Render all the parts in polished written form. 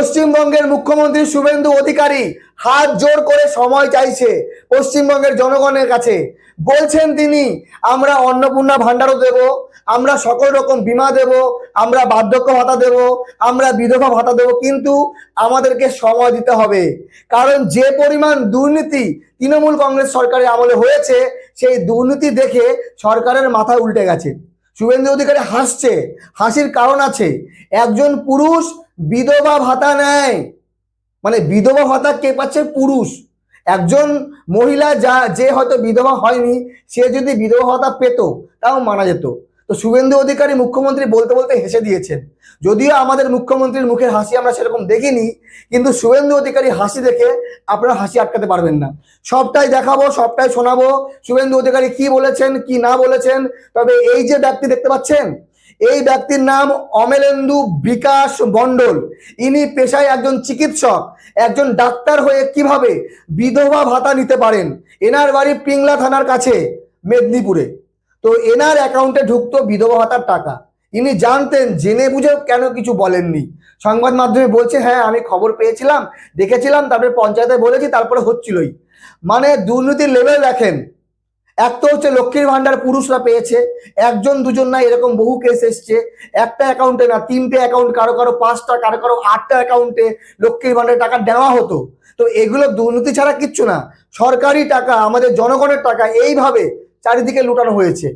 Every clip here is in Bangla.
পশ্চিমবঙ্গের মুখ্যমন্ত্রী শুভেন্দু অধিকারী হাত জোর করে সময় চাইছে পশ্চিমবঙ্গের জনগণের কাছে। বলছেন তিনি, আমরা অন্নপূর্ণা ভাণ্ডারও দেব, আমরা সকল রকম বীমা দেব, আমরা বার্ধক্য ভাতা দেব, আমরা বিধবা ভাতা দেব, কিন্তু আমাদেরকে সময় দিতে হবে। কারণ যে পরিমাণ দুর্নীতি তৃণমূল কংগ্রেস সরকারের আমলে হয়েছে, সেই দুর্নীতি দেখে সরকারের মাথা উল্টে গেছে। শুভেন্দু অধিকারী হাসছে, হাসির কারণ আছে। একজন পুরুষ বিধবা ভাতা নেয়, মানে বিধবা ভাতা কে পাচ্ছে? পুরুষ। একজন মহিলা যে হয়তো বিধবা হয়নি, সে যদি বিধবা ভাতা পেত তাও মানা যেত। তো শুভেন্দু অধিকারী মুখ্যমন্ত্রী বলতে বলতে হেসে দিয়েছেন। যদিও আমাদের মুখ্যমন্ত্রীর মুখের হাসি আমরা সেরকম দেখিনি, কিন্তু শুভেন্দু অধিকারী হাসি দেখে আপনারা হাসি আটকাতে পারবেন না। সবটাই দেখাবো, সবটাই শোনাবো, শুভেন্দু অধিকারী কি বলেছেন কি না বলেছেন। তবে এই যে ব্যক্তি দেখতে পাচ্ছেন, এই ব্যক্তির নাম অমলেন্দু বিকাশ মণ্ডল। ইনি পেশায় একজন চিকিৎসক, একজন ডাক্তার হয়ে কিভাবে বিধবা ভাতা নিতে পারেন। এনার বাড়ি পিংলা থানার কাছে, মেদিনীপুরে। তো এনার অ্যাকাউন্টে ঢুকতো বিধবা ভাতার টাকা। ইনি জানতেন, জেনে বুঝেও কেন কিছু বলেননি। সংবাদ মাধ্যমে বলছে, হ্যাঁ আমি খবর পেয়েছিলাম, দেখেছিলাম, তারপরে পঞ্চায়েতে বলেছি, তারপরে হচ্ছিলই। মানে দুর্নীতির লেভেল দেখেন। এক তো হচ্ছে লক্ষ্মীর ভান্ডার পুরুষরা পেয়েছে, একজন দুজন না, এরকম বহু কেস এসছে। একটা অ্যাকাউন্টে না, 3টে অ্যাকাউন্ট, কারো কারো 5টা, কারো কারো 8টা অ্যাকাউন্টে লক্ষ্মীর ভান্ডারের টাকা দেওয়া হতো। তো এগুলো দুর্নীতি ছাড়া কিচ্ছু না, সরকারি টাকা, আমাদের জনগণের টাকা এইভাবে চারিদিকে লুটানো হয়েছে।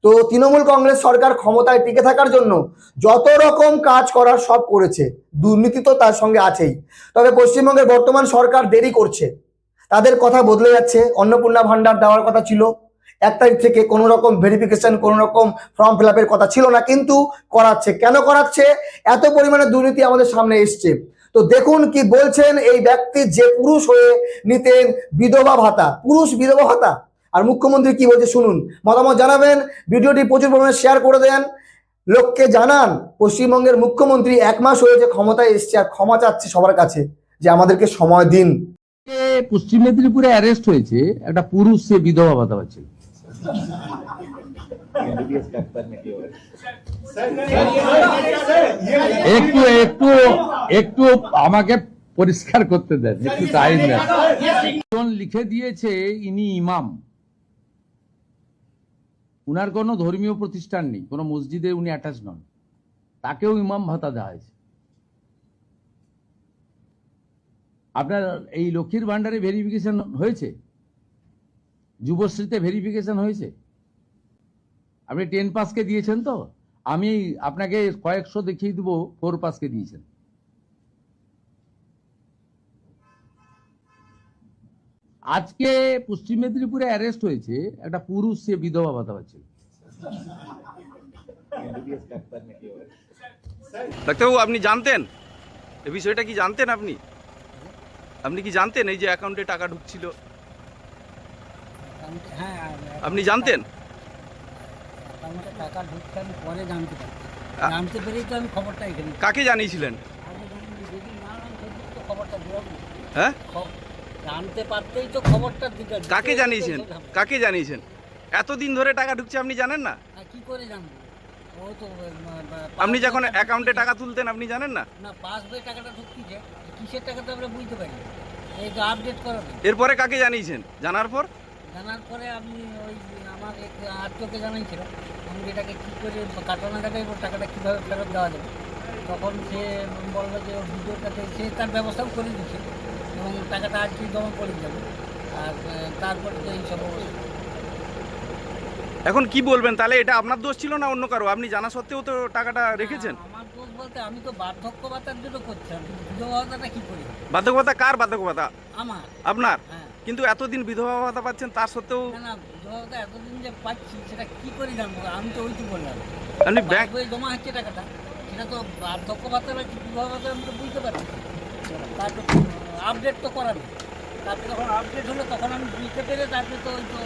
তো তৃণমূল কংগ্রেস সরকার ক্ষমতায় টিকে থাকার জন্য যত রকম কাজ করার সব করেছে, দুর্নীতি তো তার সঙ্গে আছেই। তবে পশ্চিমবঙ্গের বর্তমান সরকার দেরি করছে, তাদের কথা বদলে যাচ্ছে। অন্নপূর্ণা ভান্ডার দেওয়ার কথা ছিল 1 তারিখ থেকে, কোনো রকম ভেরিফিকেশন, কোনো রকম ফর্ম ফিল আপের কথা ছিল না, কিন্তু করাচ্ছে। কেন করাচ্ছে? এত পরিমাণে দুর্নীতি আমাদের সামনে এসছে। তো দেখুন কি বলছেন এই ব্যক্তি, যে পুরুষ হয়ে নিতেন বিধবা ভাতা, পুরুষ বিধবা ভাতা। আর মুখ্যমন্ত্রী কি বলছে শুনুন, মতামত জানাবেন, ভিডিওটি প্রচুর পরিমাণে শেয়ার করে দেন, লোককে জানান। পশ্চিমবঙ্গের মুখ্যমন্ত্রী 1 মাস হয়েছে ক্ষমতায় এসছে, আর ক্ষমা চাচ্ছে সবার কাছে যে আমাদেরকে সময় দিন। পশ্চিম মেদিনীপুরে অ্যারেস্ট হয়েছে একটা পুরুষ, সে বিধবা ভাতা পাচ্ছে। একটু একটু একটু আমাকে পরিষ্কার করতে দেন, একটু টাইম দেন। লিখে দিয়েছে ইনি ইমাম, উনার কোনো ধর্মীয় প্রতিষ্ঠান নেই, কোনো মসজিদে উনি অ্যাটাচ নন, তাকেও ইমাম ভাতা দেওয়া হয়েছে। আপনার এই লক্ষ্মীর ভান্ডারে ভেরিফিকেশন হয়েছে, যুবশ্রীতে ভেরিফিকেশন হয়েছে। আপনি 10 পাসকে দিয়েছেন তো, আমি আপনাকে কয়েকশো দেখিয়ে দেবো 4 পাসকে দিয়েছেন। আজকে পশ্চিম মেদিনীপুরে অ্যারেস্ট হয়েছে একটা পুরুষ, সে বিধবা ভাতা পাচ্ছে। ডাক্তারবাবু, আপনি জানতেন এই বিষয়টা? কি জানতেন আপনি? আপনি কি জানতেন এই যে অ্যাকাউন্টে টাকা ঢুকছিল? হ্যাঁ, আপনি জানতেন? অ্যাকাউন্টে টাকা ঢুকছে আমি পরে জানতে পারি, জানতে পেরেই তো আমি খবরটা এখানে। কাকে জানিয়েছিলেন? আমি যদি না জানতাম তো খবরটা দিলাম না। হ্যাঁ, জানতে পারতেই তো খবরটা দিতে। কাকে জানিয়েছেন? কাকে জানিয়েছেন? এতদিন ধরে টাকা ঢুকছে আপনি জানেন না? কি করে জানবো? ও তো আপনি যখন অ্যাকাউন্টে টাকা তুলতেন আপনি জানেন না? না, পাসবইয়ে টাকাটা ঢুকছে, কিসের টাকা তো আমরা বুঝতে পারি না, এই তো আপডেট করা নেই। এরপরে কাকে জানিয়েছেন? জানার পর জানার পরে আপনি ওই আমার এক আত্মীয়কে জানাইছিল, আমি এটাকে কী করে কাটানো যাবে এবং টাকাটা কীভাবে ফেরত দেওয়া যাবে। তখন সে বললো যে ওর ভিডিওটাতে সে তার ব্যবস্থাও করে দিচ্ছে এবং টাকাটা আজকেই জমা করে যাবে। আর তারপরে তো এইসব অবস্থা। এখন কি বলবেন তাহলে? এটা আপনার দোষ ছিল না অন্য কারো? আপনি জানা সত্ত্বেও তো টাকাটা রেখেছেন। আমার দোষ বলতে আমি তো বার্ধক্য ভাতার জন্য করছিলাম, কিন্তু বিধবা ভাতাটা কী করি? বার্ধক্য ভাতা কার? বার্ধক্য ভাতা আমার। আপনার? হ্যাঁ। কিন্তু এতদিন বিধবা ভাতা পাচ্ছেন, তার সত্ত্বেও না, বিধবা ভাতা এতদিন যে পাচ্ছি সেটা কী করে জানবো? আমি তো ওই তো বললাম, আপনি ব্যাংক বই জমা হচ্ছে টাকাটা, সেটা তো বার্ধক্য ভাতা না কি বিধবা ভাতা আমি তো বুঝতে পারছি। তারপর আপডেট তো করা নেই, তারপরে যখন আপডেট হলো তখন আমি বুঝতে পেরে তারপরে তো ওই তো